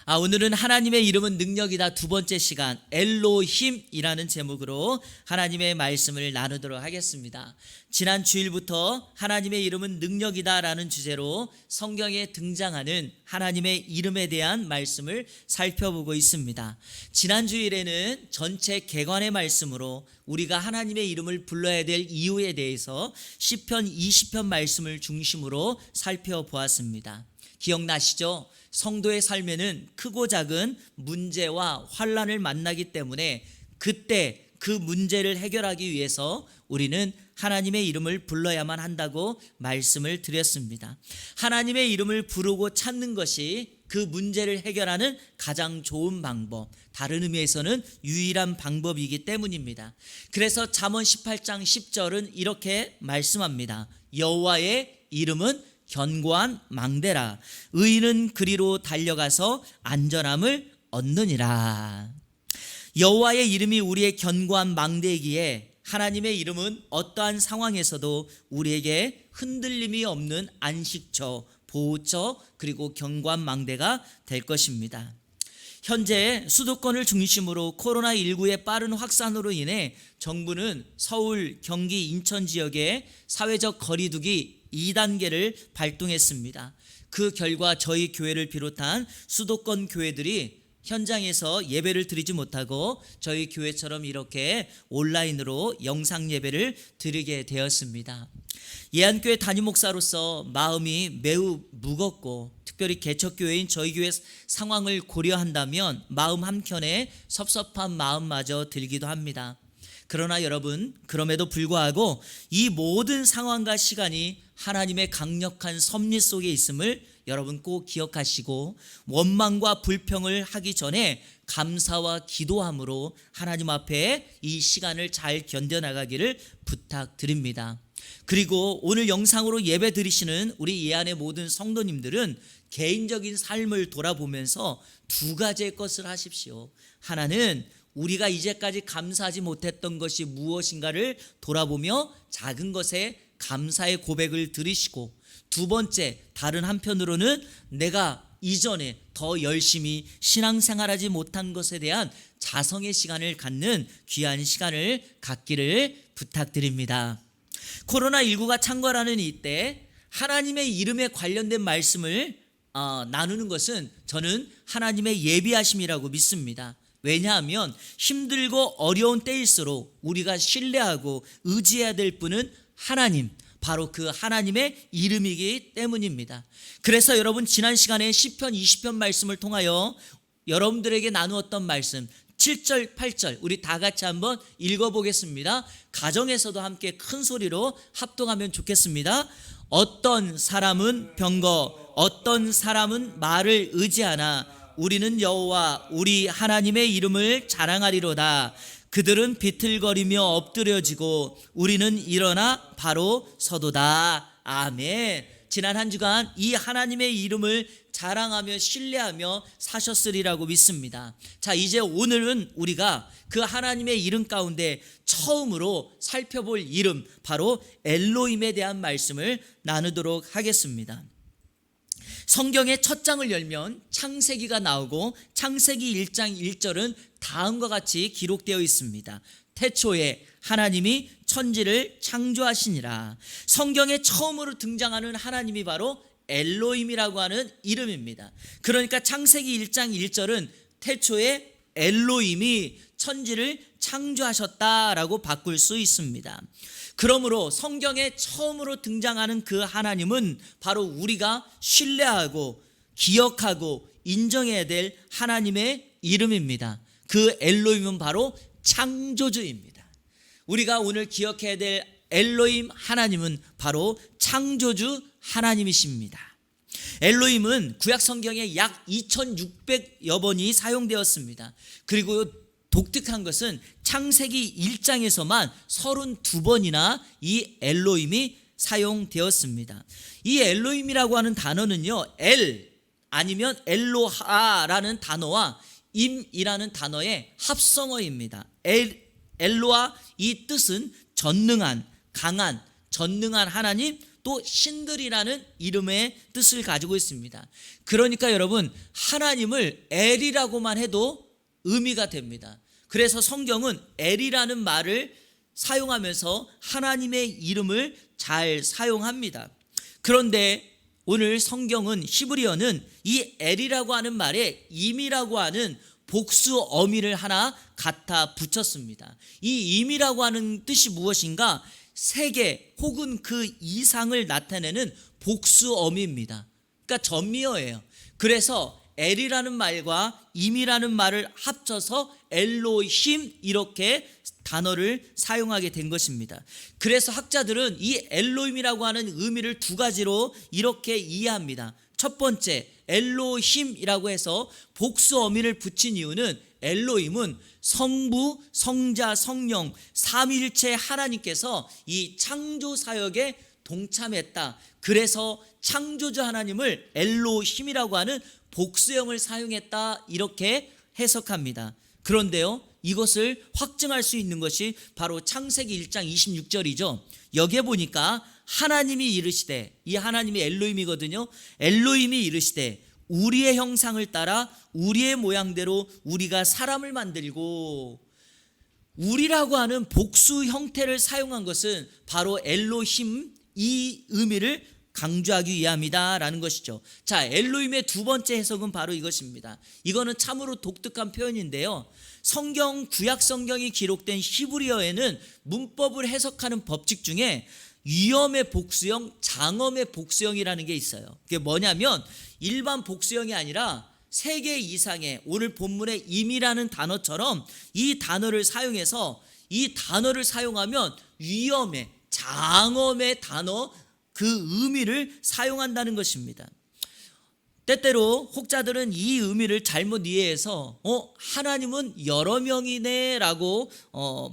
오늘은 하나님의 이름은 능력이다 두 번째 시간 엘로힘이라는 제목으로 하나님의 말씀을 나누도록 하겠습니다. 지난 주일부터 하나님의 이름은 능력이다 라는 주제로 성경에 등장하는 하나님의 이름에 대한 말씀을 살펴보고 있습니다. 지난 주일에는 전체 개관의 말씀으로 우리가 하나님의 이름을 불러야 될 이유에 대해서 시편 20편 말씀을 중심으로 살펴보았습니다. 기억나시죠? 성도의 삶에는 크고 작은 문제와 환난을 만나기 때문에 그때 그 문제를 해결하기 위해서 우리는 하나님의 이름을 불러야만 한다고 말씀을 드렸습니다. 하나님의 이름을 부르고 찾는 것이 그 문제를 해결하는 가장 좋은 방법, 다른 의미에서는 유일한 방법이기 때문입니다. 그래서 잠언 18장 10절은 이렇게 말씀합니다. 여호와의 이름은 견고한 망대라. 의인은 그리로 달려가서 안전함을 얻느니라. 여호와의 이름이 우리의 견고한 망대이기에 하나님의 이름은 어떠한 상황에서도 우리에게 흔들림이 없는 안식처, 보호처, 그리고 견고한 망대가 될 것입니다. 현재 수도권을 중심으로 코로나19의 빠른 확산으로 인해 정부는 서울, 경기, 인천 지역에 사회적 거리두기 2단계를 발동했습니다. 그 결과 저희 교회를 비롯한 수도권 교회들이 현장에서 예배를 드리지 못하고 저희 교회처럼 이렇게 온라인으로 영상 예배를 드리게 되었습니다. 예안교회 담임 목사로서 마음이 매우 무겁고 특별히 개척교회인 저희 교회 상황을 고려한다면 마음 한켠에 섭섭한 마음마저 들기도 합니다. 그러나 여러분, 그럼에도 불구하고 이 모든 상황과 시간이 하나님의 강력한 섭리 속에 있음을 여러분 꼭 기억하시고 원망과 불평을 하기 전에 감사와 기도함으로 하나님 앞에 이 시간을 잘 견뎌나가기를 부탁드립니다. 그리고 오늘 영상으로 예배 드리시는 우리 예안의 모든 성도님들은 개인적인 삶을 돌아보면서 두 가지의 것을 하십시오. 하나는 우리가 이제까지 감사하지 못했던 것이 무엇인가를 돌아보며 작은 것에 감사의 고백을 드리시고, 두 번째, 다른 한편으로는 내가 이전에 더 열심히 신앙생활하지 못한 것에 대한 자성의 시간을 갖는 귀한 시간을 갖기를 부탁드립니다. 코로나19가 창궐하는 이때 하나님의 이름에 관련된 말씀을 나누는 것은 저는 하나님의 예비하심이라고 믿습니다. 왜냐하면 힘들고 어려운 때일수록 우리가 신뢰하고 의지해야 될 분은 하나님, 바로 그 하나님의 이름이기 때문입니다. 그래서 여러분, 지난 시간에 시편 20편 말씀을 통하여 여러분들에게 나누었던 말씀 7절 8절 우리 다 같이 한번 읽어보겠습니다. 가정에서도 함께 큰 소리로 합동하면 좋겠습니다. 어떤 사람은 병거, 어떤 사람은 말을 의지하나 우리는 여호와 우리 하나님의 이름을 자랑하리로다. 그들은 비틀거리며 엎드려지고 우리는 일어나 바로 서도다. 아멘. 지난 한 주간 이 하나님의 이름을 자랑하며 신뢰하며 사셨으리라고 믿습니다. 자, 이제 오늘은 우리가 그 하나님의 이름 가운데 처음으로 살펴볼 이름, 바로 엘로힘에 대한 말씀을 나누도록 하겠습니다. 성경의 첫 장을 열면 창세기가 나오고 창세기 1장 1절은 다음과 같이 기록되어 있습니다. 태초에 하나님이 천지를 창조하시니라. 성경에 처음으로 등장하는 하나님이 바로 엘로힘이라고 하는 이름입니다. 그러니까 창세기 1장 1절은 태초에 엘로힘이 천지를 창조하셨다라고 바꿀 수 있습니다. 그러므로 성경에 처음으로 등장하는 그 하나님은 바로 우리가 신뢰하고 기억하고 인정해야 될 하나님의 이름입니다. 그 엘로힘은 바로 창조주입니다. 우리가 오늘 기억해야 될 엘로힘 하나님은 바로 창조주 하나님이십니다. 엘로힘은 구약 성경에 약 2600여 번이 사용되었습니다. 그리고 독특한 것은 창세기 1장에서만 32번이나 이 엘로힘이 사용되었습니다. 이 엘로힘이라고 하는 단어는요, 엘 아니면 엘로하라는 단어와 임이라는 단어의 합성어입니다. 엘로하, 이 뜻은 전능한, 강한, 전능한 하나님, 또 신들이라는 이름의 뜻을 가지고 있습니다. 그러니까 여러분, 하나님을 엘이라고만 해도 의미가 됩니다. 그래서 성경은 엘이라는 말을 사용하면서 하나님의 이름을 잘 사용합니다. 그런데 오늘 성경은, 히브리어는 이 엘이라고 하는 말에 임이라고 하는 복수 어미를 하나 갖다 붙였습니다. 이 임이라고 하는 뜻이 무엇인가? 세계 혹은 그 이상을 나타내는 복수 어미입니다. 그러니까 전미어예요. 그래서 엘이라는 말과 임이라는 말을 합쳐서 엘로힘, 이렇게 단어를 사용하게 된 것입니다. 그래서 학자들은 이 엘로힘이라고 하는 의미를 두 가지로 이렇게 이해합니다. 첫 번째, 엘로힘이라고 해서 복수 어미를 붙인 이유는, 엘로힘은 성부, 성자, 성령 삼위일체 하나님께서 이 창조 사역에 동참했다. 그래서 창조주 하나님을 엘로힘이라고 하는 복수형을 사용했다, 이렇게 해석합니다. 그런데요, 이것을 확증할 수 있는 것이 바로 창세기 1장 26절이죠. 여기에 보니까 하나님이 이르시되, 이 하나님이 엘로힘이거든요. 엘로힘이 이르시되 우리의 형상을 따라 우리의 모양대로 우리가 사람을 만들고, 우리라고 하는 복수 형태를 사용한 것은 바로 엘로힘, 이 의미를 강조하기 위함이다라는 것이죠. 자, 엘로힘의 두 번째 해석은 바로 이것입니다. 이거는 참으로 독특한 표현인데요, 성경, 구약 성경이 기록된 히브리어에는 문법을 해석하는 법칙 중에 위엄의 복수형, 장엄의 복수형이라는 게 있어요. 그게 뭐냐면, 일반 복수형이 아니라 세 개 이상의, 오늘 본문의 임이라는 단어처럼 이 단어를 사용해서, 이 단어를 사용하면 위엄의, 장엄의 단어, 그 의미를 사용한다는 것입니다. 때때로 혹자들은 이 의미를 잘못 이해해서 하나님은 여러 명이네 라고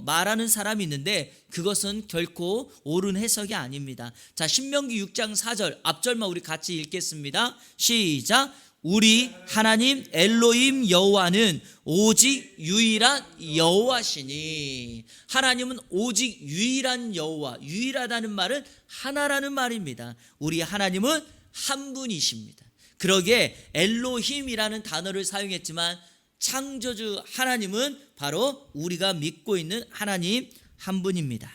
말하는 사람이 있는데, 그것은 결코 옳은 해석이 아닙니다. 자, 신명기 6장 4절 앞절만 우리 같이 읽겠습니다. 시작. 우리 하나님 엘로힘 여호와는 오직 유일한 여호와시니. 하나님은 오직 유일한 여호와, 유일하다는 말은 하나라는 말입니다. 우리 하나님은 한 분이십니다. 그러기에 엘로힘이라는 단어를 사용했지만 창조주 하나님은 바로 우리가 믿고 있는 하나님 한 분입니다.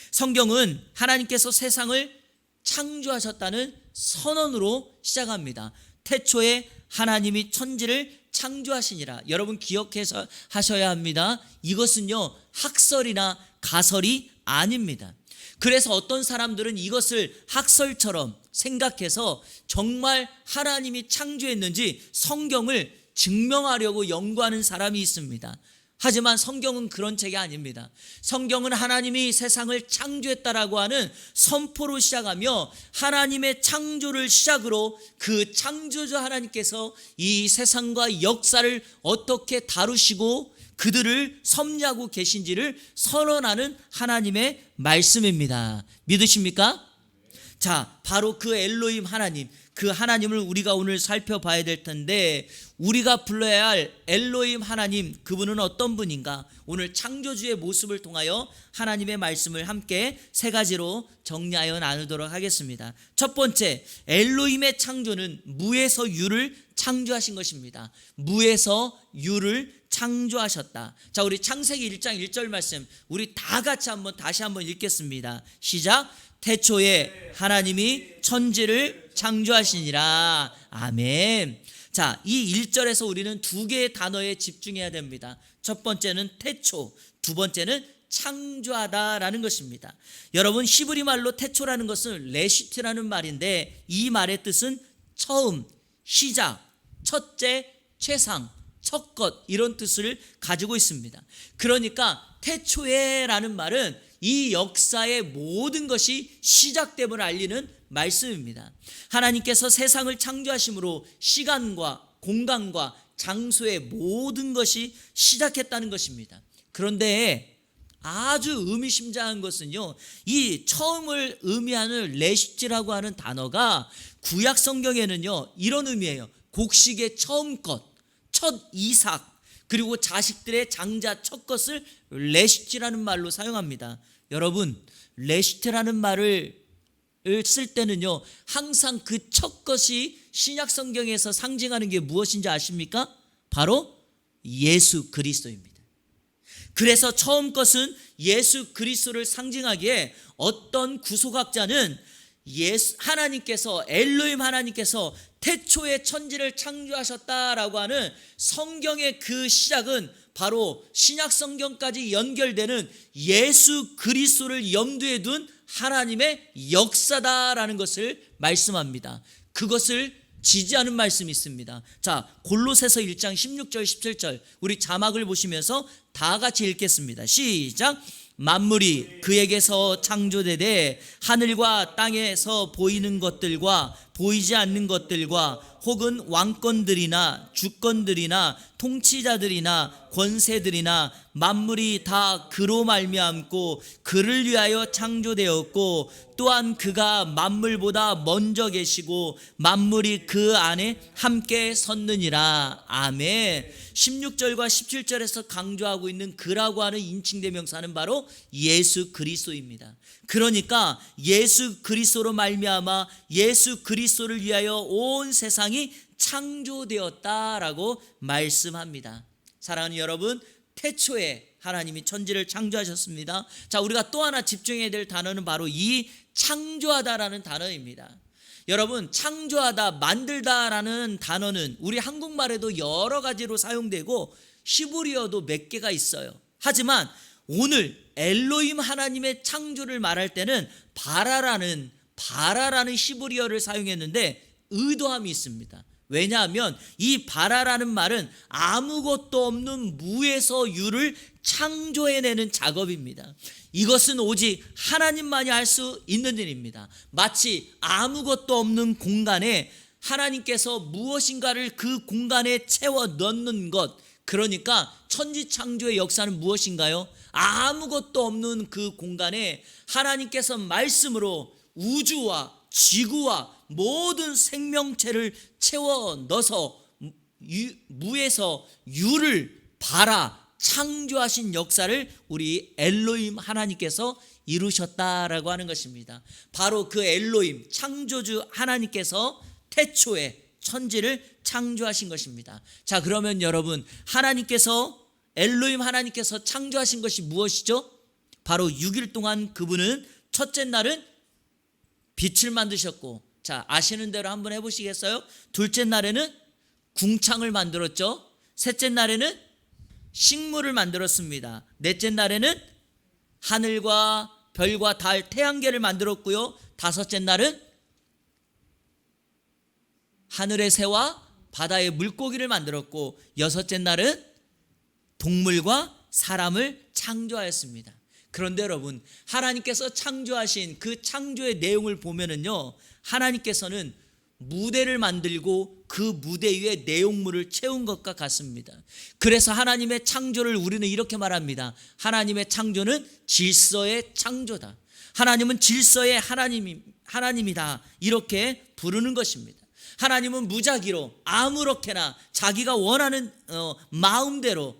성경은 하나님께서 세상을 창조하셨다는 선언으로 시작합니다. 태초에 하나님이 천지를 창조하시니라. 여러분 기억해서 하셔야 합니다. 이것은요, 학설이나 가설이 아닙니다. 그래서 어떤 사람들은 이것을 학설처럼 생각해서 정말 하나님이 창조했는지 성경을 증명하려고 연구하는 사람이 있습니다. 하지만 성경은 그런 책이 아닙니다. 성경은 하나님이 세상을 창조했다라고 하는 선포로 시작하며, 하나님의 창조를 시작으로 그 창조주 하나님께서 이 세상과 역사를 어떻게 다루시고 그들을 섭리하고 계신지를 선언하는 하나님의 말씀입니다. 믿으십니까? 자, 바로 그 엘로힘 하나님, 그 하나님을 우리가 오늘 살펴봐야 될 텐데, 우리가 불러야 할 엘로힘 하나님, 그분은 어떤 분인가? 오늘 창조주의 모습을 통하여 하나님의 말씀을 함께 세 가지로 정리하여 나누도록 하겠습니다. 첫 번째, 엘로힘의 창조는 무에서 유를 창조하신 것입니다. 무에서 유를 창조하셨다. 자, 우리 창세기 1장 1절 말씀 우리 다 같이 다시 한번 읽겠습니다. 시작. 태초에 하나님이 천지를 창조하시니라. 아멘. 자, 이 1절에서 우리는 두 개의 단어에 집중해야 됩니다. 첫 번째는 태초, 두 번째는 창조하다라는 것입니다. 여러분, 히브리 말로 태초라는 것은 레시트라는 말인데, 이 말의 뜻은 처음, 시작, 첫째, 최상, 첫것, 이런 뜻을 가지고 있습니다. 그러니까 태초에라는 말은 이 역사의 모든 것이 시작됨을 알리는 말씀입니다. 하나님께서 세상을 창조하심으로 시간과 공간과 장소의 모든 것이 시작했다는 것입니다. 그런데 아주 의미심장한 것은요, 이 처음을 의미하는 레시트라고 하는 단어가 구약 성경에는요, 이런 의미예요. 곡식의 처음 것, 첫 이삭, 그리고 자식들의 장자 첫 것을 레시트라는 말로 사용합니다. 여러분, 레시트라는 말을 쓸 때는요, 항상 그 첫 것이 신약 성경에서 상징하는 게 무엇인지 아십니까? 바로 예수 그리스도입니다. 그래서 처음 것은 예수 그리스도를 상징하기에 어떤 구속학자는 하나님께서, 엘로힘 하나님께서 태초에 천지를 창조하셨다라고 하는 성경의 그 시작은 바로 신약 성경까지 연결되는 예수 그리스도를 염두에 둔 하나님의 역사다라는 것을 말씀합니다. 그것을 지지하는 말씀이 있습니다. 자, 골로새서 1장 16절 17절 우리 자막을 보시면서 다 같이 읽겠습니다. 시작. 만물이 그에게서 창조되되 하늘과 땅에서 보이는 것들과 보이지 않는 것들과 혹은 왕권들이나 주권들이나 통치자들이나 권세들이나 만물이 다 그로 말미암고 그를 위하여 창조되었고 또한 그가 만물보다 먼저 계시고 만물이 그 안에 함께 섰느니라. 아멘. 16절과 17절에서 강조하고 있는 그라고 하는 인칭대명사는 바로 예수 그리스도입니다. 그러니까 예수 그리스도로 말미암아 예수 그리스도를 위하여 온 세상이 창조되었다라고 말씀합니다. 사랑하는 여러분, 태초에 하나님이 천지를 창조하셨습니다. 자, 우리가 또 하나 집중해야 될 단어는 바로 이 창조하다라는 단어입니다. 여러분, 창조하다, 만들다라는 단어는 우리 한국말에도 여러 가지로 사용되고 히브리어도 몇 개가 있어요. 하지만 오늘 엘로힘 하나님의 창조를 말할 때는 바라라는 히브리어를 사용했는데 의도함이 있습니다. 왜냐하면 이 바라라는 말은 아무것도 없는 무에서 유를 창조해내는 작업입니다. 이것은 오직 하나님만이 할 수 있는 일입니다. 마치 아무것도 없는 공간에 하나님께서 무엇인가를 그 공간에 채워 넣는 것, 그러니까 천지창조의 역사는 무엇인가요? 아무것도 없는 그 공간에 하나님께서 말씀으로 우주와 지구와 모든 생명체를 채워 넣어서 무에서 유를 발아 창조하신 역사를 우리 엘로힘 하나님께서 이루셨다라고 하는 것입니다. 바로 그 엘로힘 창조주 하나님께서 태초에 천지를 창조하신 것입니다. 자, 그러면 여러분, 엘로힘 하나님께서 창조하신 것이 무엇이죠? 바로 6일 동안 그분은 첫째 날은 빛을 만드셨고, 자, 아시는 대로 한번 해보시겠어요? 둘째 날에는 궁창을 만들었죠. 셋째 날에는 식물을 만들었습니다. 넷째 날에는 하늘과 별과 달, 태양계를 만들었고요. 다섯째 날은 하늘의 새와 바다의 물고기를 만들었고, 여섯째 날은 동물과 사람을 창조하였습니다. 그런데 여러분, 하나님께서 창조하신 그 창조의 내용을 보면은요, 하나님께서는 무대를 만들고 그 무대 위에 내용물을 채운 것과 같습니다. 그래서 하나님의 창조를 우리는 이렇게 말합니다. 하나님의 창조는 질서의 창조다. 하나님은 질서의 하나님이다. 이렇게 부르는 것입니다. 하나님은 무작위로 아무렇게나 자기가 원하는 마음대로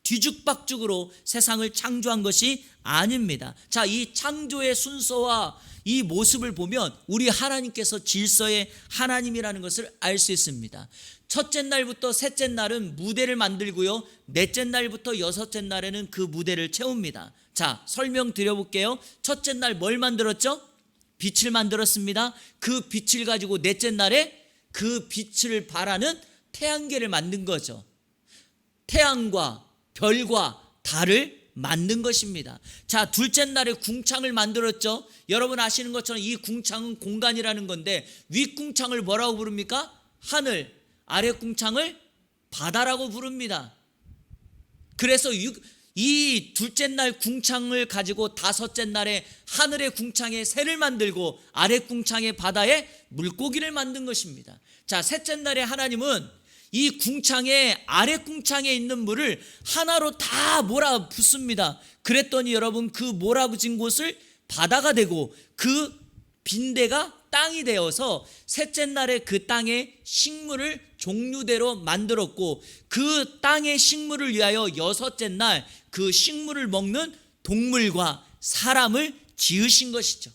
뒤죽박죽으로 세상을 창조한 것이 아닙니다. 자, 이 창조의 순서와 이 모습을 보면 우리 하나님께서 질서의 하나님이라는 것을 알 수 있습니다. 첫째 날부터 셋째 날은 무대를 만들고요, 넷째 날부터 여섯째 날에는 그 무대를 채웁니다. 자, 설명 드려볼게요. 첫째 날 뭘 만들었죠? 빛을 만들었습니다. 그 빛을 가지고 넷째 날에 그 빛을 발하는 태양계를 만든 거죠. 태양과 별과 달을 만든 것입니다. 자, 둘째 날에 궁창을 만들었죠. 여러분 아시는 것처럼 이 궁창은 공간이라는 건데, 윗궁창을 뭐라고 부릅니까? 하늘, 아랫궁창을 바다라고 부릅니다. 그래서 이 둘째 날 궁창을 가지고 다섯째 날에 하늘의 궁창에 새를 만들고 아랫궁창에 바다에 물고기를 만든 것입니다. 자, 셋째 날에 하나님은 이 궁창에, 아랫궁창에 있는 물을 하나로 다 몰아붓습니다. 그랬더니 여러분, 그 몰아붙인 곳을 바다가 되고 그 빈대가 땅이 되어서 셋째 날에 그 땅에 식물을 종류대로 만들었고, 그 땅의 식물을 위하여 여섯째 날 그 식물을 먹는 동물과 사람을 지으신 것이죠.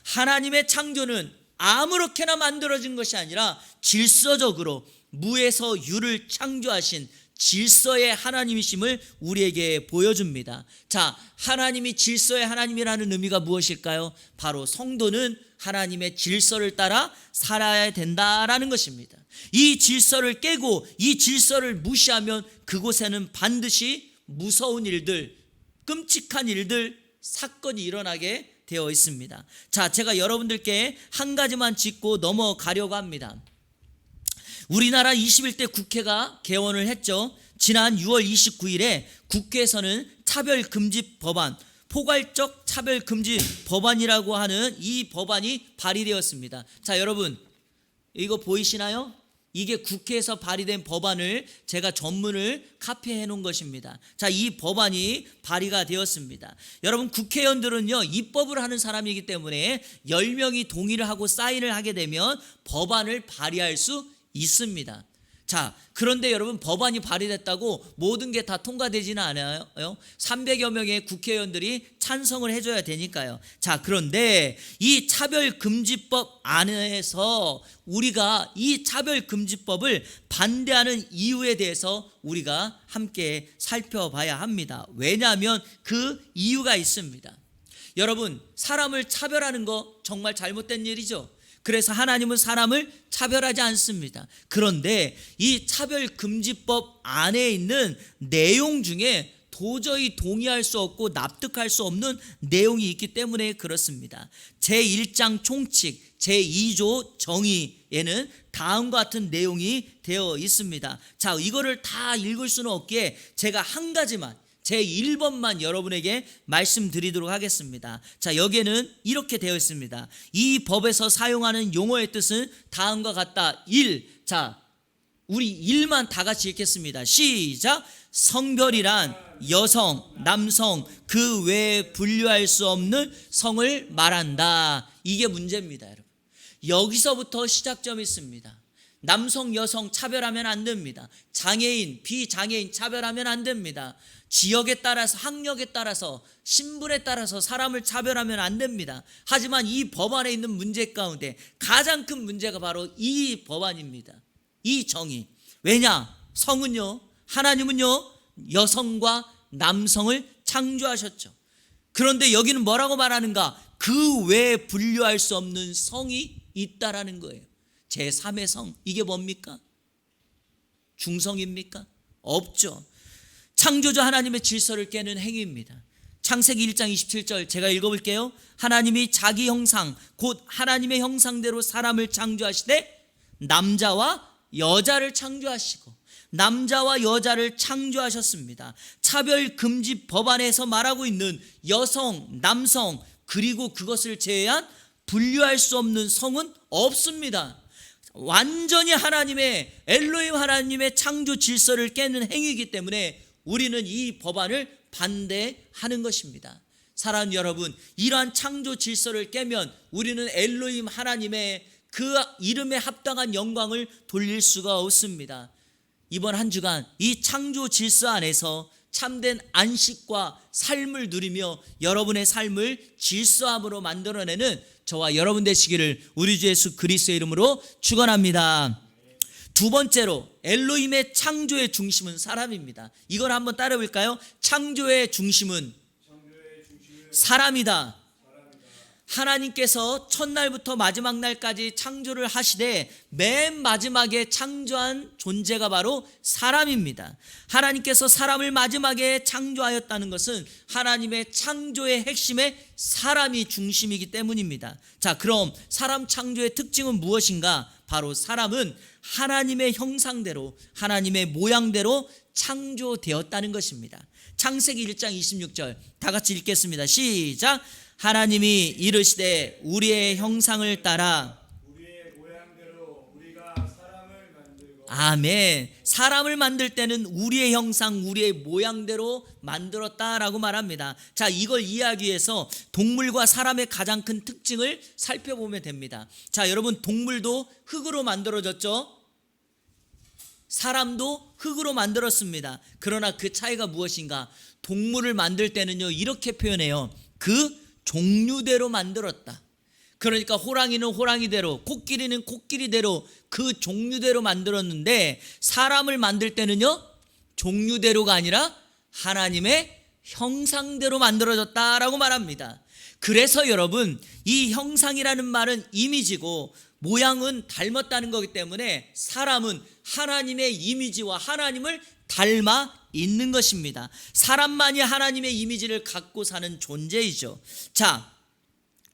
하나님의 창조는 아무렇게나 만들어진 것이 아니라 질서적으로 무에서 유를 창조하신 질서의 하나님이심을 우리에게 보여줍니다. 자, 하나님이 질서의 하나님이라는 의미가 무엇일까요? 바로 성도는 하나님의 질서를 따라 살아야 된다라는 것입니다. 이 질서를 깨고 이 질서를 무시하면 그곳에는 반드시 무서운 일들, 끔찍한 일들, 사건이 일어나게 되어 있습니다. 자, 제가 여러분들께 한 가지만 짚고 넘어가려고 합니다. 우리나라 21대 국회가 개원을 했죠. 지난 6월 29일에 국회에서는 차별금지 법안, 포괄적 차별금지 법안이라고 하는 이 법안이 발의되었습니다. 자, 여러분 이거 보이시나요? 이게 국회에서 발의된 법안을 제가 전문을 카피해 놓은 것입니다. 자, 이 법안이 발의가 되었습니다. 여러분, 국회의원들은요 입법을 하는 사람이기 때문에 10명이 동의를 하고 사인을 하게 되면 법안을 발의할 수 있습니다. 자, 그런데 여러분, 법안이 발의됐다고 모든 게 다 통과되지는 않아요. 300여 명의 국회의원들이 찬성을 해줘야 되니까요. 자, 그런데 이 차별금지법 안에서 우리가 이 차별금지법을 반대하는 이유에 대해서 우리가 함께 살펴봐야 합니다. 왜냐하면 그 이유가 있습니다. 여러분, 사람을 차별하는 거 정말 잘못된 일이죠. 그래서 하나님은 사람을 차별하지 않습니다. 그런데 이 차별금지법 안에 있는 내용 중에 도저히 동의할 수 없고 납득할 수 없는 내용이 있기 때문에 그렇습니다. 제1장 총칙 제2조 정의에는 다음과 같은 내용이 되어 있습니다. 자, 이거를 다 읽을 수는 없기에 제가 한 가지만 제1번만 여러분에게 말씀드리도록 하겠습니다. 자, 여기에는 이렇게 되어 있습니다. 이 법에서 사용하는 용어의 뜻은 다음과 같다. 1. 자, 우리 1만 다 같이 읽겠습니다. 시작. 성별이란 여성, 남성, 그 외에 분류할 수 없는 성을 말한다. 이게 문제입니다, 여러분. 여기서부터 시작점이 있습니다. 남성, 여성 차별하면 안 됩니다. 장애인, 비장애인 차별하면 안 됩니다. 지역에 따라서, 학력에 따라서, 신분에 따라서 사람을 차별하면 안 됩니다. 하지만 이 법안에 있는 문제 가운데 가장 큰 문제가 바로 이 법안입니다. 이 정의. 왜냐? 성은요, 하나님은요 여성과 남성을 창조하셨죠. 그런데 여기는 뭐라고 말하는가? 그 외에 분류할 수 없는 성이 있다라는 거예요. 제3의 성, 이게 뭡니까? 중성입니까? 없죠. 창조주 하나님의 질서를 깨는 행위입니다. 창세기 1장 27절 제가 읽어볼게요. 하나님이 자기 형상 곧 하나님의 형상대로 사람을 창조하시되 남자와 여자를 창조하시고 남자와 여자를 창조하셨습니다. 차별금지 법안에서 말하고 있는 여성, 남성 그리고 그것을 제외한 분류할 수 없는 성은 없습니다. 완전히 하나님의 엘로힘 하나님의 창조 질서를 깨는 행위이기 때문에 우리는 이 법안을 반대하는 것입니다. 사랑하는 여러분, 이러한 창조 질서를 깨면 우리는 엘로힘 하나님의 그 이름에 합당한 영광을 돌릴 수가 없습니다. 이번 한 주간 이 창조 질서 안에서 참된 안식과 삶을 누리며 여러분의 삶을 질서함으로 만들어내는 저와 여러분 되시기를 우리 주 예수 그리스도의 이름으로 축원합니다. 두 번째로 엘로힘의 창조의 중심은 사람입니다. 이걸 한번 따라 볼까요? 창조의 중심은 사람이다. 하나님께서 첫날부터 마지막 날까지 창조를 하시되 맨 마지막에 창조한 존재가 바로 사람입니다. 하나님께서 사람을 마지막에 창조하였다는 것은 하나님의 창조의 핵심에 사람이 중심이기 때문입니다. 자, 그럼 사람 창조의 특징은 무엇인가? 바로 사람은 하나님의 형상대로 하나님의 모양대로 창조되었다는 것입니다. 창세기 1장 26절 다 같이 읽겠습니다. 시작. 하나님이 이르시되 우리의 형상을 따라 우리의 모양대로 우리가 사람을 만들고. 아멘. 사람을 만들 때는 우리의 형상, 우리의 모양대로 만들었다라고 말합니다. 자, 이걸 이해하기 위해서 동물과 사람의 가장 큰 특징을 살펴보면 됩니다. 자, 여러분, 동물도 흙으로 만들어졌죠? 사람도 흙으로 만들었습니다. 그러나 그 차이가 무엇인가? 동물을 만들 때는요 이렇게 표현해요. 그 종류대로 만들었다. 그러니까 호랑이는 호랑이대로, 코끼리는 코끼리대로 그 종류대로 만들었는데 사람을 만들 때는요 종류대로가 아니라 하나님의 형상대로 만들어졌다라고 말합니다. 그래서 여러분, 이 형상이라는 말은 이미지고 모양은 닮았다는 거기 때문에 사람은 하나님의 이미지와 하나님을 닮아 있는 것입니다. 사람만이 하나님의 이미지를 갖고 사는 존재이죠. 자,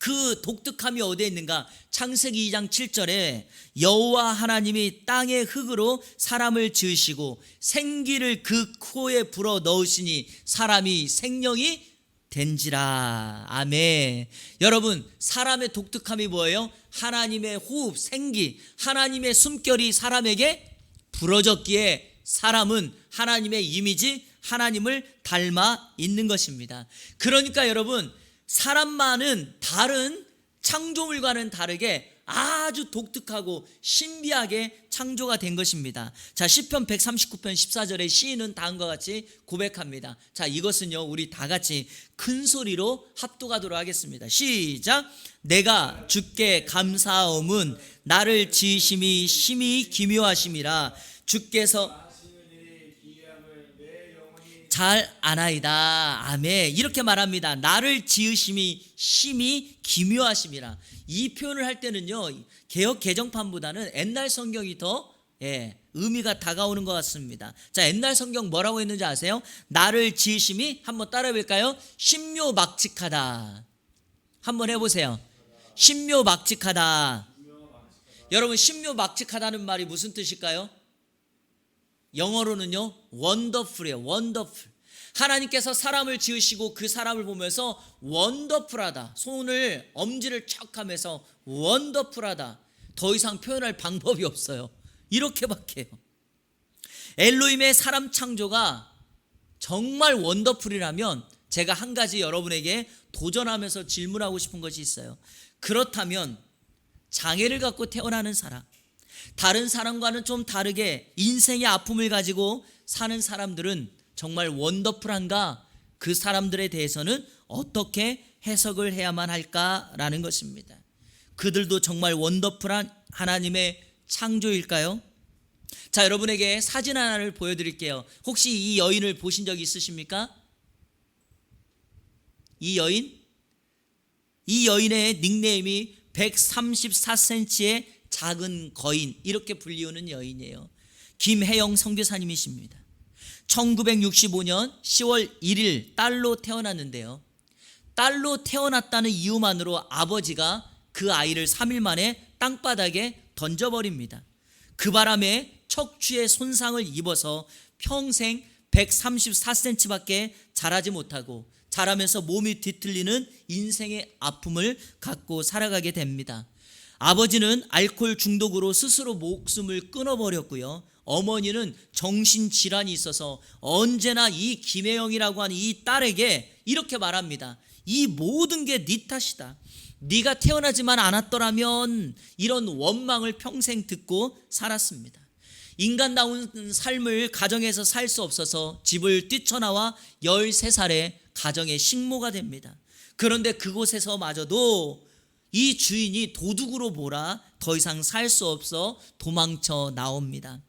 그 독특함이 어디에 있는가? 창세기 2장 7절에 여호와 하나님이 땅의 흙으로 사람을 지으시고 생기를 그 코에 불어 넣으시니 사람이 생명이 된지라. 아멘. 여러분, 사람의 독특함이 뭐예요? 하나님의 호흡, 생기, 하나님의 숨결이 사람에게 불어졌기에 사람은 하나님의 이미지, 하나님을 닮아 있는 것입니다. 그러니까 여러분, 사람만은 다른 창조물과는 다르게 아주 독특하고 신비하게 창조가 된 것입니다. 자, 시편 139편 14절에 시인은 다음과 같이 고백합니다. 자, 이것은요 우리 다 같이 큰 소리로 합독하도록 하겠습니다. 시작. 내가 주께 감사함은 나를 지으심이 심히 기묘하심이라. 주께서 잘 아나이다. 아멘. 이렇게 말합니다. 나를 지으심이 심히 기묘하심이라. 이 표현을 할 때는요 개역 개정판보다는 옛날 성경이 더 의미가 다가오는 것 같습니다. 자, 옛날 성경 뭐라고 했는지 아세요? 나를 지으심이, 한번 따라해 볼까요? 신묘막측하다. 한번 해보세요. 신묘막측하다. 여러분, 신묘막측하다는 말이 무슨 뜻일까요? 영어로는요 원더풀이에요. 원더풀. 하나님께서 사람을 지으시고 그 사람을 보면서 원더풀하다, 손을 엄지를 척 하면서 원더풀하다. 더 이상 표현할 방법이 없어요. 이렇게밖에 해요. 엘로힘의 사람 창조가 정말 원더풀이라면 제가 한 가지 여러분에게 도전하면서 질문하고 싶은 것이 있어요. 그렇다면 장애를 갖고 태어나는 사람, 다른 사람과는 좀 다르게 인생의 아픔을 가지고 사는 사람들은 정말 원더풀한가? 그 사람들에 대해서는 어떻게 해석을 해야만 할까라는 것입니다. 그들도 정말 원더풀한 하나님의 창조일까요? 자, 여러분에게 사진 하나를 보여드릴게요. 혹시 이 여인을 보신 적 있으십니까? 이 여인의 닉네임이 134cm의 작은 거인, 이렇게 불리우는 여인이에요. 김혜영 선교사님이십니다. 1965년 10월 1일 딸로 태어났는데요, 딸로 태어났다는 이유만으로 아버지가 그 아이를 3일 만에 땅바닥에 던져버립니다. 그 바람에 척추에 손상을 입어서 평생 134cm밖에 자라지 못하고 자라면서 몸이 뒤틀리는 인생의 아픔을 갖고 살아가게 됩니다. 아버지는 알코올 중독으로 스스로 목숨을 끊어버렸고요, 어머니는 정신질환이 있어서 언제나 이 김혜영이라고 하는 이 딸에게 이렇게 말합니다. 이 모든 게 네 탓이다. 네가 태어나지만 않았더라면. 이런 원망을 평생 듣고 살았습니다. 인간다운 삶을 가정에서 살 수 없어서 집을 뛰쳐나와 13살에 가정의 식모가 됩니다. 그런데 그곳에서마저도 이 주인이 도둑으로 몰아 더 이상 살 수 없어 도망쳐 나옵니다.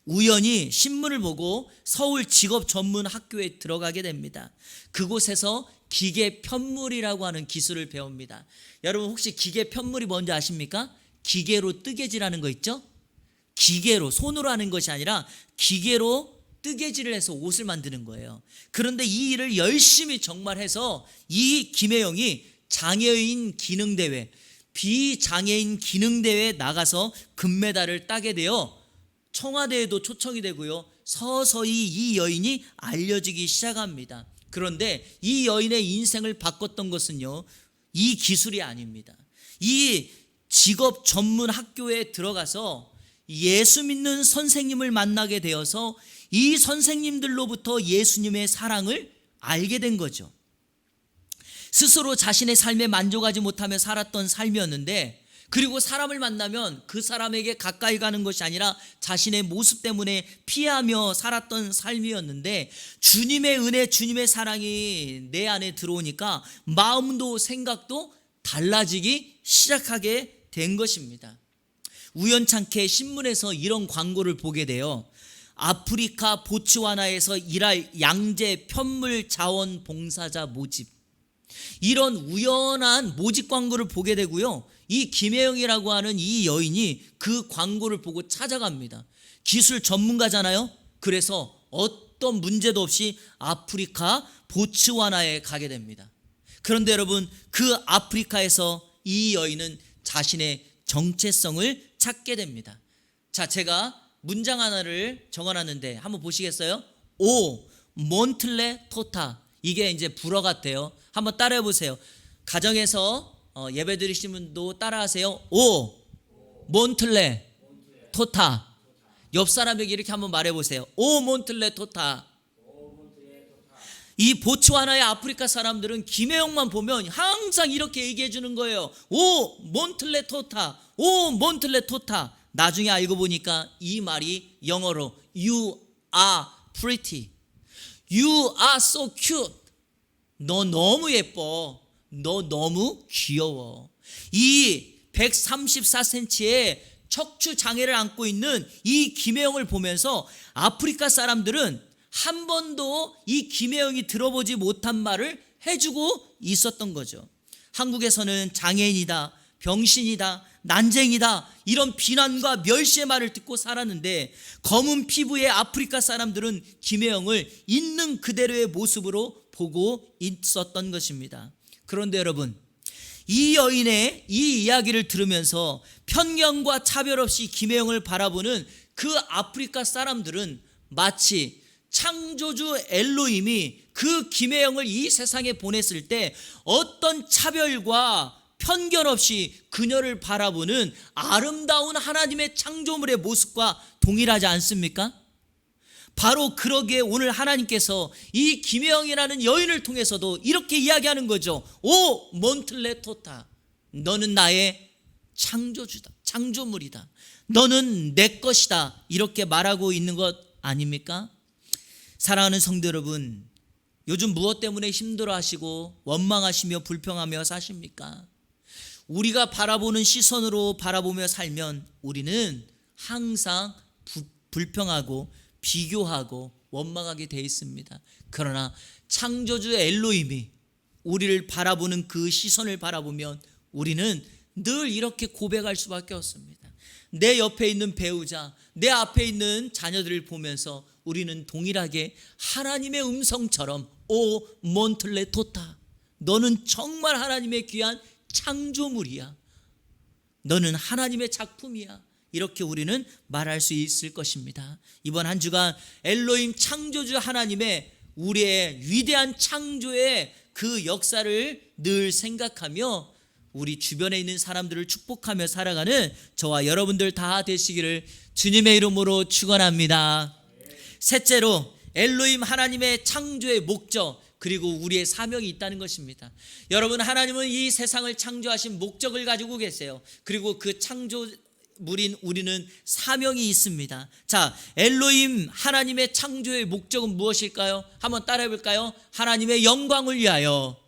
우연히 신문을 보고 서울 직업 전문 학교에 들어가게 됩니다. 그곳에서 기계 편물이라고 하는 기술을 배웁니다. 여러분, 혹시 기계 편물이 뭔지 아십니까? 기계로 뜨개질하는 거 있죠? 기계로, 손으로 하는 것이 아니라 기계로 뜨개질을 해서 옷을 만드는 거예요. 그런데 이 일을 열심히 정말 해서 이 김혜영이 장애인 기능대회, 비장애인 기능대회에 나가서 금메달을 따게 되어 청와대에도 초청이 되고요, 서서히 이 여인이 알려지기 시작합니다. 그런데 이 여인의 인생을 바꿨던 것은요, 이 기술이 아닙니다. 이 직업 전문 학교에 들어가서 예수 믿는 선생님을 만나게 되어서 이 선생님들로부터 예수님의 사랑을 알게 된 거죠. 스스로 자신의 삶에 만족하지 못하며 살았던 삶이었는데, 그리고 사람을 만나면 그 사람에게 가까이 가는 것이 아니라 자신의 모습 때문에 피하며 살았던 삶이었는데, 주님의 은혜, 주님의 사랑이 내 안에 들어오니까 마음도 생각도 달라지기 시작하게 된 것입니다. 우연찮게 신문에서 이런 광고를 보게 돼요. 아프리카 보츠와나에서 일할 양재 편물 자원 봉사자 모집. 이런 우연한 모집 광고를 보게 되고요. 이 김혜영이라고 하는 이 여인이 그 광고를 보고 찾아갑니다. 기술 전문가잖아요. 그래서 어떤 문제도 없이 아프리카 보츠와나에 가게 됩니다. 그런데 여러분, 그 아프리카에서 이 여인은 자신의 정체성을 찾게 됩니다. 자, 제가 문장 하나를 적어놨는데 한번 보시겠어요? 오 몬틀레 토타. 이게 이제 불어 같아요. 한번 따라해 보세요. 가정에서 예배 드리시는 분도 따라하세요. 오 몬틀레 토타. 옆 사람에게 이렇게 한번 말해 보세요. 오 몬틀레 토타. 이 보츠와나의 아프리카 사람들은 김혜영만 보면 항상 이렇게 얘기해 주는 거예요. 오 몬틀레 토타. 오 몬틀레 토타. 나중에 알고 보니까 이 말이 영어로 You are pretty. You are so cute. 너 너무 예뻐. 너 너무 귀여워. 이 134cm의 척추 장애를 안고 있는 이 김혜영을 보면서 아프리카 사람들은 한 번도 이 김혜영이 들어보지 못한 말을 해주고 있었던 거죠. 한국에서는 장애인이다, 병신이다, 난쟁이다, 이런 비난과 멸시의 말을 듣고 살았는데 검은 피부의 아프리카 사람들은 김혜영을 있는 그대로의 모습으로 보고 있었던 것입니다. 그런데 여러분, 이 여인의 이 이야기를 들으면서 편견과 차별 없이 김혜영을 바라보는 그 아프리카 사람들은 마치 창조주 엘로힘이 그 김혜영을 이 세상에 보냈을 때 어떤 차별과 편견 없이 그녀를 바라보는 아름다운 하나님의 창조물의 모습과 동일하지 않습니까? 바로 그러기에 오늘 하나님께서 이 김혜영이라는 여인을 통해서도 이렇게 이야기하는 거죠. 오 몬틀레 토타. 너는 나의 창조주다. 창조물이다. 너는 내 것이다. 이렇게 말하고 있는 것 아닙니까? 사랑하는 성도 여러분, 요즘 무엇 때문에 힘들어하시고 원망하시며 불평하며 사십니까? 우리가 바라보는 시선으로 바라보며 살면 우리는 항상 불평하고 비교하고 원망하게 돼 있습니다. 그러나 창조주 엘로힘이 우리를 바라보는 그 시선을 바라보면 우리는 늘 이렇게 고백할 수밖에 없습니다. 내 옆에 있는 배우자, 내 앞에 있는 자녀들을 보면서 우리는 동일하게 하나님의 음성처럼 오 몬틀레 토타. 너는 정말 하나님의 귀한 창조물이야. 너는 하나님의 작품이야. 이렇게 우리는 말할 수 있을 것입니다. 이번 한 주간 엘로힘 창조주 하나님의 우리의 위대한 창조의 그 역사를 늘 생각하며 우리 주변에 있는 사람들을 축복하며 살아가는 저와 여러분들 다 되시기를 주님의 이름으로 축원합니다. 셋째로 엘로힘 하나님의 창조의 목적 그리고 우리의 사명이 있다는 것입니다. 여러분, 하나님은 이 세상을 창조하신 목적을 가지고 계세요. 그리고 그 창조물인 우리는 사명이 있습니다. 자, 엘로힘 하나님의 창조의 목적은 무엇일까요? 한번 따라해 볼까요? 하나님의 영광을 위하여.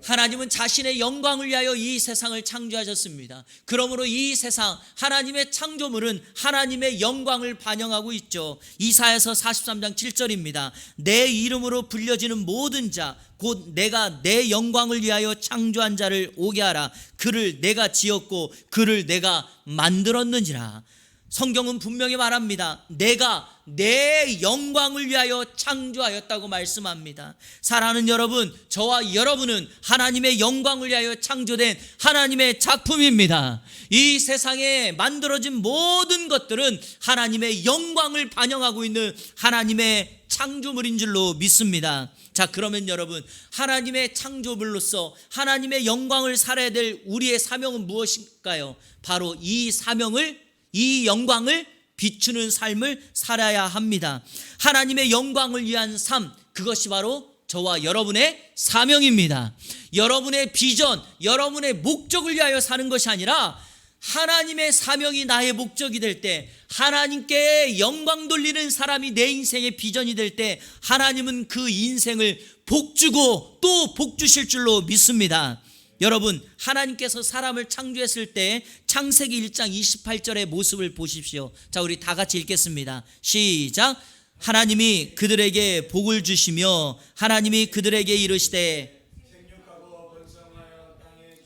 하나님은 자신의 영광을 위하여 이 세상을 창조하셨습니다. 그러므로 이 세상 하나님의 창조물은 하나님의 영광을 반영하고 있죠. 이사야서 43장 7절입니다. 내 이름으로 불려지는 모든 자 곧 내가 내 영광을 위하여 창조한 자를 오게 하라. 그를 내가 지었고 그를 내가 만들었느니라. 성경은 분명히 말합니다. 내가 내 영광을 위하여 창조하였다고 말씀합니다. 사랑하는 여러분, 저와 여러분은 하나님의 영광을 위하여 창조된 하나님의 작품입니다. 이 세상에 만들어진 모든 것들은 하나님의 영광을 반영하고 있는 하나님의 창조물인 줄로 믿습니다. 자, 그러면 여러분, 하나님의 창조물로서 하나님의 영광을 살아야 될 우리의 사명은 무엇일까요? 바로 이 사명을, 이 영광을 비추는 삶을 살아야 합니다. 하나님의 영광을 위한 삶, 그것이 바로 저와 여러분의 사명입니다. 여러분의 비전, 여러분의 목적을 위하여 사는 것이 아니라 하나님의 사명이 나의 목적이 될 때, 하나님께 영광 돌리는 사람이 내 인생의 비전이 될 때 하나님은 그 인생을 복주고 또 복주실 줄로 믿습니다. 여러분, 하나님께서 사람을 창조했을 때 창세기 1장 28절의 모습을 보십시오. 자, 우리 다 같이 읽겠습니다. 시작. 하나님이 그들에게 복을 주시며 하나님이 그들에게 이르시되 생육하고 번성하여 땅에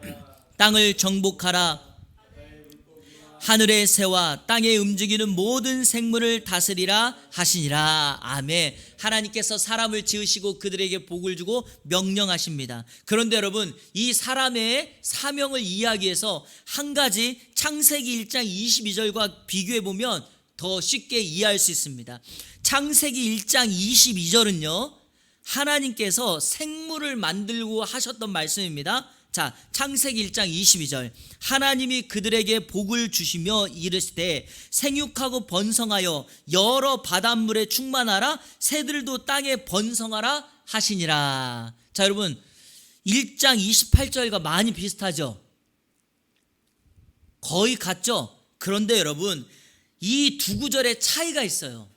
충만하라. 땅을 정복하라. 하늘의 새와 땅에 움직이는 모든 생물을 다스리라 하시니라. 아멘. 하나님께서 사람을 지으시고 그들에게 복을 주고 명령하십니다. 그런데 여러분, 이 사람의 사명을 이야기해서 한 가지 창세기 1장 22절과 비교해 보면 더 쉽게 이해할 수 있습니다. 창세기 1장 22절은요, 하나님께서 생물을 만들고 하셨던 말씀입니다. 자, 창세기 1장 22절. 하나님이 그들에게 복을 주시며 이르시되 생육하고 번성하여 여러 바닷물에 충만하라. 새들도 땅에 번성하라 하시니라. 자, 여러분, 1장 28절과 많이 비슷하죠? 거의 같죠? 그런데 여러분, 이 두 구절에 차이가 있어요.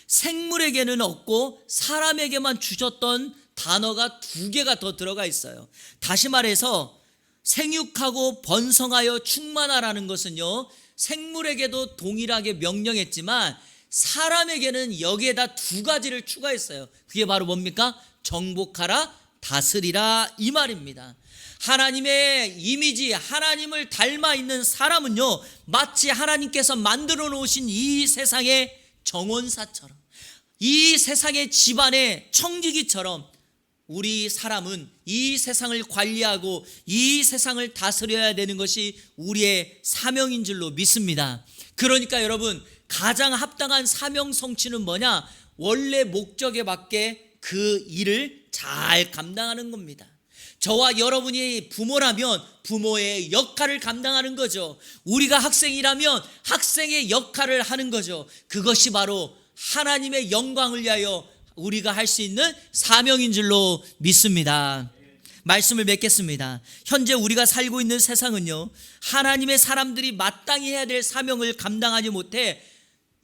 생물에게는 없고 사람에게만 주셨던 단어가 두 개가 더 들어가 있어요. 다시 말해서 생육하고 번성하여 충만하라는 것은요, 생물에게도 동일하게 명령했지만 사람에게는 여기에다 두 가지를 추가했어요. 그게 바로 뭡니까? 정복하라, 다스리라, 이 말입니다. 하나님의 이미지, 하나님을 닮아 있는 사람은요, 마치 하나님께서 만들어 놓으신 이 세상의 정원사처럼, 이 세상의 집안의 청지기처럼 우리 사람은 이 세상을 관리하고 이 세상을 다스려야 되는 것이 우리의 사명인 줄로 믿습니다. 그러니까 여러분, 가장 합당한 사명 성취는 뭐냐? 원래 목적에 맞게 그 일을 잘 감당하는 겁니다. 저와 여러분이 부모라면 부모의 역할을 감당하는 거죠. 우리가 학생이라면 학생의 역할을 하는 거죠. 그것이 바로 하나님의 영광을 위하여 우리가 할 수 있는 사명인 줄로 믿습니다. 말씀을 맺겠습니다. 현재 우리가 살고 있는 세상은요, 하나님의 사람들이 마땅히 해야 될 사명을 감당하지 못해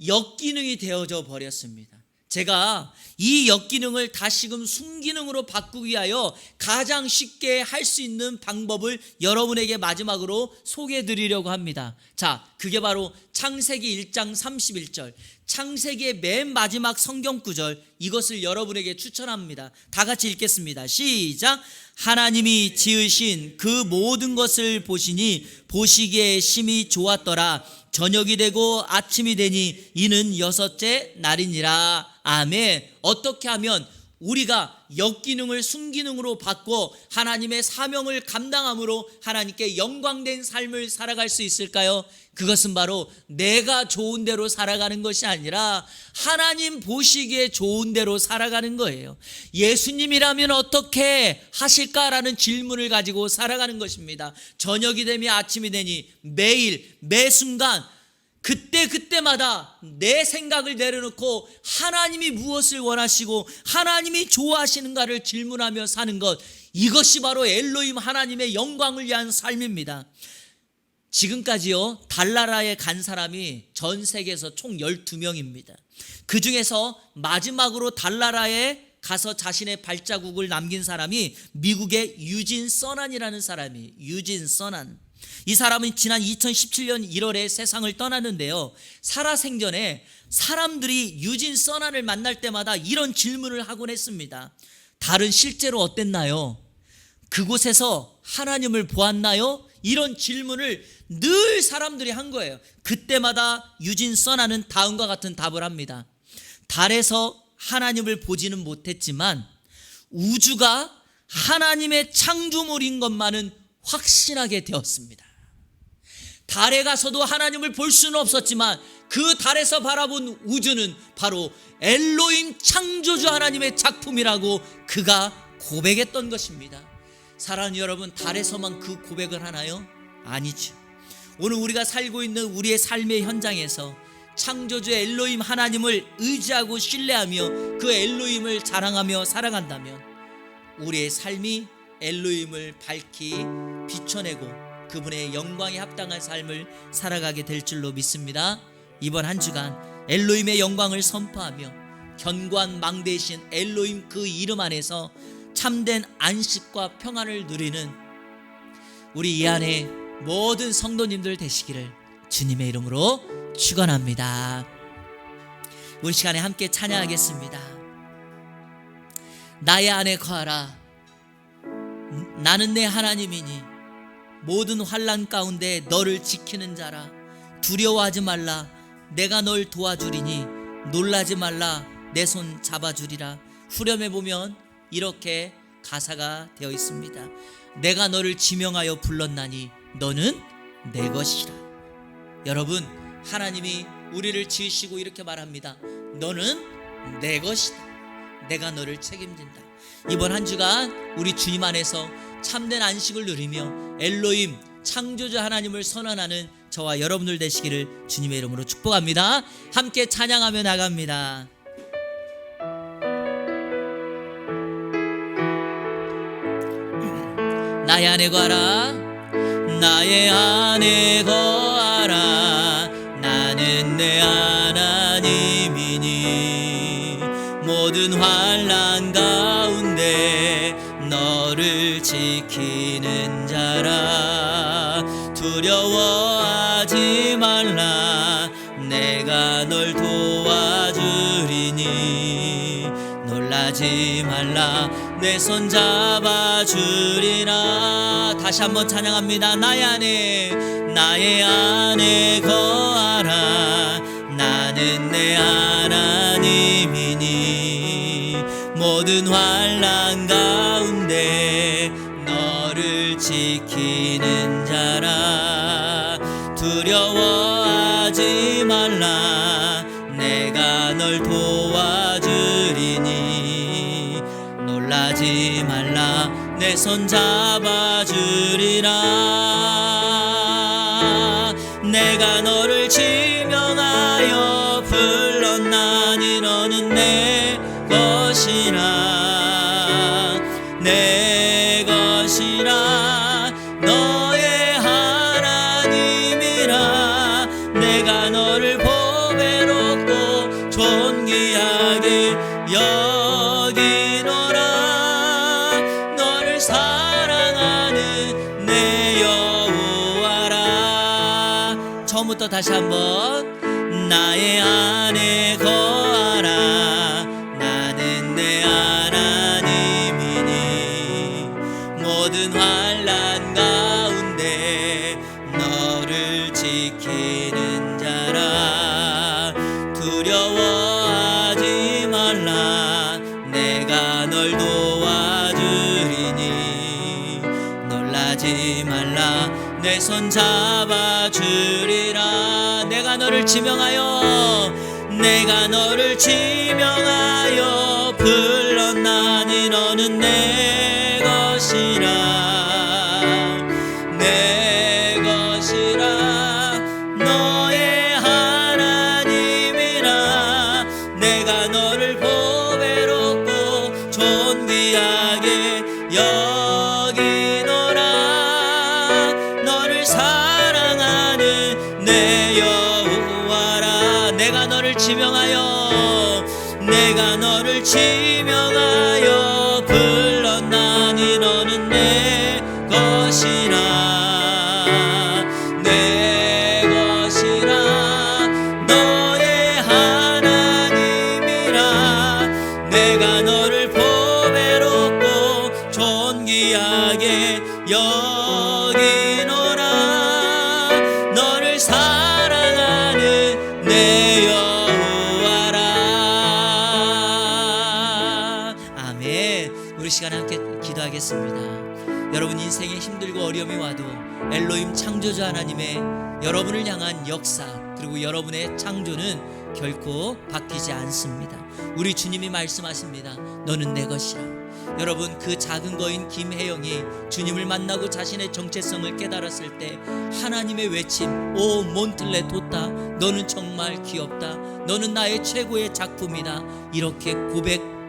역기능이 되어져 버렸습니다. 제가 이 역기능을 다시금 순기능으로 바꾸기 위하여 가장 쉽게 할 수 있는 방법을 여러분에게 마지막으로 소개해 드리려고 합니다. 자, 그게 바로 창세기 1장 31절, 창세기의 맨 마지막 성경 구절, 이것을 여러분에게 추천합니다. 다 같이 읽겠습니다. 시작. 하나님이 지으신 그 모든 것을 보시니 보시기에 심히 좋았더라. 저녁이 되고 아침이 되니 이는 여섯째 날이니라. 아멘. 어떻게 하면 우리가 역기능을 순기능으로 바꿔 하나님의 사명을 감당함으로 하나님께 영광된 삶을 살아갈 수 있을까요? 그것은 바로 내가 좋은 대로 살아가는 것이 아니라 하나님 보시기에 좋은 대로 살아가는 거예요. 예수님이라면 어떻게 하실까라는 질문을 가지고 살아가는 것입니다. 저녁이 되면 아침이 되니 매일 매순간 그때마다 내 생각을 내려놓고 하나님이 무엇을 원하시고 하나님이 좋아하시는가를 질문하며 사는 것, 이것이 바로 엘로힘 하나님의 영광을 위한 삶입니다. 지금까지요, 달나라에 간 사람이 전 세계에서 총 12명입니다. 그 중에서 마지막으로 달나라에 가서 자신의 발자국을 남긴 사람이 미국의 유진 써난이라는 사람이, 유진 써난. 이 사람은 지난 2017년 1월에 세상을 떠났는데요, 살아생전에 사람들이 유진 써난을 만날 때마다 이런 질문을 하곤 했습니다. 달은 실제로 어땠나요? 그곳에서 하나님을 보았나요? 이런 질문을 늘 사람들이 한 거예요. 그때마다 유진 써난은 다음과 같은 답을 합니다. 달에서 하나님을 보지는 못했지만 우주가 하나님의 창조물인 것만은 확신하게 되었습니다. 달에 가서도 하나님을 볼 수는 없었지만 그 달에서 바라본 우주는 바로 엘로힘 창조주 하나님의 작품이라고 그가 고백했던 것입니다. 사랑하는 여러분, 달에서만 그 고백을 하나요? 아니죠. 오늘 우리가 살고 있는 우리의 삶의 현장에서 창조주 엘로힘 하나님을 의지하고 신뢰하며 그 엘로힘을 자랑하며 살아간다면 우리의 삶이 엘로힘을 밝히 비춰내고 그분의 영광에 합당한 삶을 살아가게 될 줄로 믿습니다. 이번 한 주간 엘로힘의 영광을 선포하며 견고한 망대이신 엘로힘 그 이름 안에서 참된 안식과 평안을 누리는 우리 이 안에 모든 성도님들 되시기를 주님의 이름으로 축원합니다. 우리 시간에 함께 찬양하겠습니다. 나의 안에 거하라. 나는 내 하나님이니 모든 환난 가운데 너를 지키는 자라. 두려워하지 말라. 내가 널 도와주리니 놀라지 말라. 내 손 잡아주리라. 후렴에 보면 이렇게 가사가 되어 있습니다. 내가 너를 지명하여 불렀나니 너는 내 것이라. 여러분, 하나님이 우리를 지으시고 이렇게 말합니다. 너는 내 것이다. 내가 너를 책임진다. 이번 한 주간 우리 주님 안에서 참된 안식을 누리며 엘로힘 창조주 하나님을 선언하는 저와 여러분들 되시기를 주님의 이름으로 축복합니다. 함께 찬양하며 나갑니다. 나의 안에 거하라. 나의 안에 거하라. 나는 내 하나님이니 모든 환난 가운데 너를 지키는 자라. 두려워하지 말라. 내가 널 도와주리니 놀라지 말라. 내 손 잡아주리라. 다시 한번 찬양합니다. 나의 안에 거하라. 나는 내 하나님이니 모든 환난 가운데 너를 지키는 자라. 두려워하지 말라. 내가 널 도와주리니 놀라지 말라. 내 손 잡아주리라. 내가 너를 지명하여 불렀나니 너는 내 것이라. 내 것이라. 너의 하나님이라. 내가 너를 보배롭고 존귀하게 여기노라. 너를 사랑하는 내 여호와라. 처음부터 다시 한번. 나의 안에 거하라. 나는 내 하나님이니 모든 환난 가운데 너를 지키는 자라. 두려워하지 말라. 내가 널 도와주리니 놀라지 말라. 내 손 잡아주리라. 내가 너를 지명하여 불렀나니 너는 내 것이라. 내 것이라. 너의 하나님이라. 내가 너를 보배롭고 존귀하게 여기노라. 너를 사랑하는 내 여호와라. 내가 너를 지명하여 불렀나니 너는 내 것이라. 내 것이라. 너의 하나님이라. 내가 너를 보배롭고 존귀하게 여기노라. 너를 사랑하는 내 여호와라. 아멘. 우리 시간에 함께 기도하겠습니다. 여러분 인생에 힘들고 어려움이 와도 엘로힘 창조주 하나님의 여러분을 향한 역사 그리고 여러분의 창조는 결코 바뀌지 않습니다. 우리 주님이 말씀하십니다. 너는 내 것이라. 여러분 그 작은 거인 김혜영이 주님을 만나고 자신의 정체성을 깨달았을 때 하나님의 외침, 오 몬틀레 도타, 너는 정말 귀엽다. 너는 나의 최고의 작품이다. 이렇게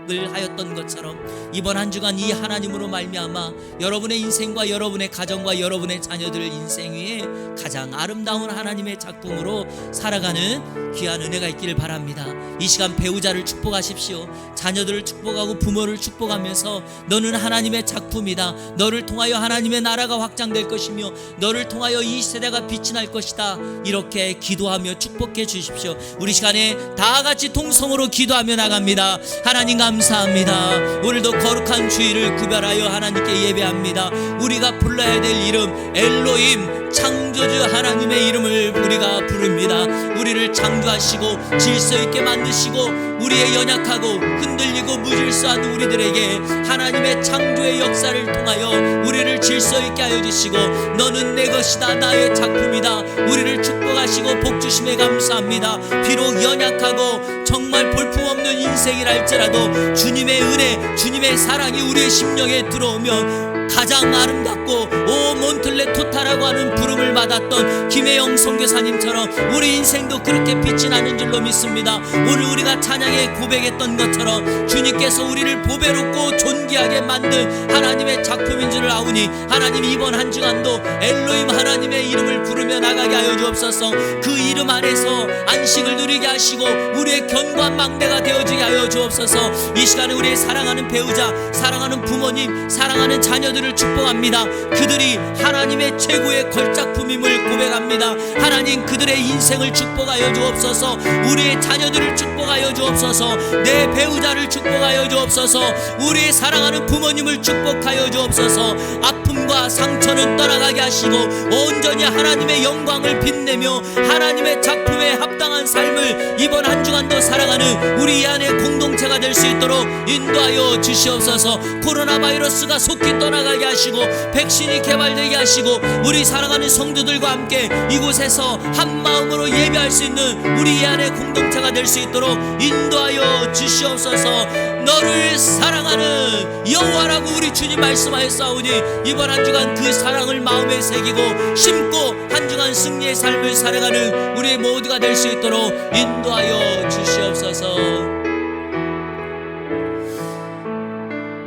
시작을 하였던 것처럼 이번 한 주간 이 하나님으로 말미암아 여러분의 인생과 여러분의 가정과 여러분의 자녀들 인생 위에 가장 아름다운 하나님의 작품으로 살아가는 귀한 은혜가 있기를 바랍니다. 이 시간 배우자를 축복하십시오. 자녀들을 축복하고 부모를 축복하면서 너는 하나님의 작품이다. 너를 통하여 하나님의 나라가 확장될 것이며 너를 통하여 이 세대가 빛이 날 것이다. 이렇게 기도하며 축복해 주십시오. 우리 시간에 다 같이 통성으로 기도하며 나갑니다. 하나님 감사합니다. 오늘도 거룩한 주일을 구별하여 하나님께 예배합니다. 우리가 불러야 될 이름 엘로힘 창조주 하나님의 이름을 우리가 부릅니다. 우리를 창조하시고 질서 있게 만드시고 우리의 연약하고 흔들리고 무질서한 우리들에게 하나님의 창조의 역사를 통하여 우리를 질서 있게 하여 주시고 너는 내 것이다 나의 작품이다 우리를 축복하시고 복주심에 감사합니다. 비록 연약하고 정말 볼품없는 인생이라 할지라도 주님의 은혜 주님의 사랑이 우리의 심령에 들어오면 가장 아름답고 오 몬틀레 토타라고 하는 부름을 받았던 김혜영 선교사님처럼 우리 인생도 그렇게 빛이 나는 줄로 믿습니다. 오늘 우리가 찬양에 고백했던 것처럼 주님께서 우리를 보배롭고 존귀하게 만든 하나님의 작품인 줄을 아우니 하나님 이번 한 주간도 엘로힘 하나님의 이름을 부르며 나가게 하여 주옵소서. 그 이름 안에서 안식을 누리게 하시고 우리의 견고한 망대가 되어지게 하여 주옵소서. 이 시간에 우리의 사랑하는 배우자 사랑하는 부모님 사랑하는 자녀들을 축복합니다. 그들이 하나님의 최고의 걸작품임을 고백합니다. 하나님 그들의 인생을 축복하여 주옵소서. 우리의 자녀들을 축복하여 주옵소서. 내 배우자를 축복하여 주옵소서. 우리의 사랑하는 부모님을 축복하여 주옵소서. 아픔과 상처는 떠나가게 하시고 온전히 하나님의 영광을 빛내며 하나님의 작품에 합당한 삶을 이번 한 주간도 살아가는 우리 안의 공동체가 될 수 있도록 인도하여 주시옵소서. 코로나 바이러스가 속히 떠나가게 하시고 백신이 개발되게 하시고 우리 사랑하는 성도들과 함께 이곳에서 한 마음으로 예배할 수 있는 우리 안의 공동체가 될 수 있도록 인도하여 주시옵소서. 너를 사랑하는 여호와라고 우리 주님 말씀하였사오니 이번 한 주간 그 사랑을 마음에 새기고 심고 한 주간 승리의 삶을 살아가는 우리 모두가 될 수 있도록 인도하여 주시옵소서.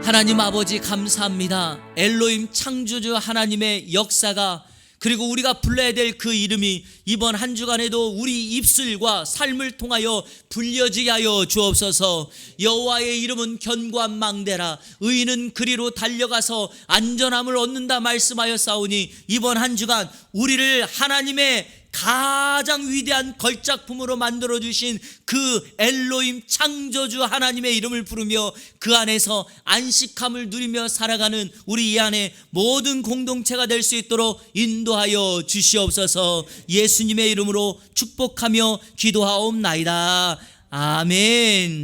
하나님 아버지 감사합니다. 엘로힘 창조주 하나님의 역사가 그리고 우리가 불러야 될 그 이름이 이번 한 주간에도 우리 입술과 삶을 통하여 불려지게 하여 주옵소서. 여호와의 이름은 견고한 망대라 의인은 그리로 달려가서 안전함을 얻는다 말씀하였사오니 이번 한 주간 우리를 하나님의 가장 위대한 걸작품으로 만들어주신 그 엘로힘 창조주 하나님의 이름을 부르며 그 안에서 안식함을 누리며 살아가는 우리 이 안에 모든 공동체가 될 수 있도록 인도하여 주시옵소서. 예수님의 이름으로 축복하며 기도하옵나이다. 아멘.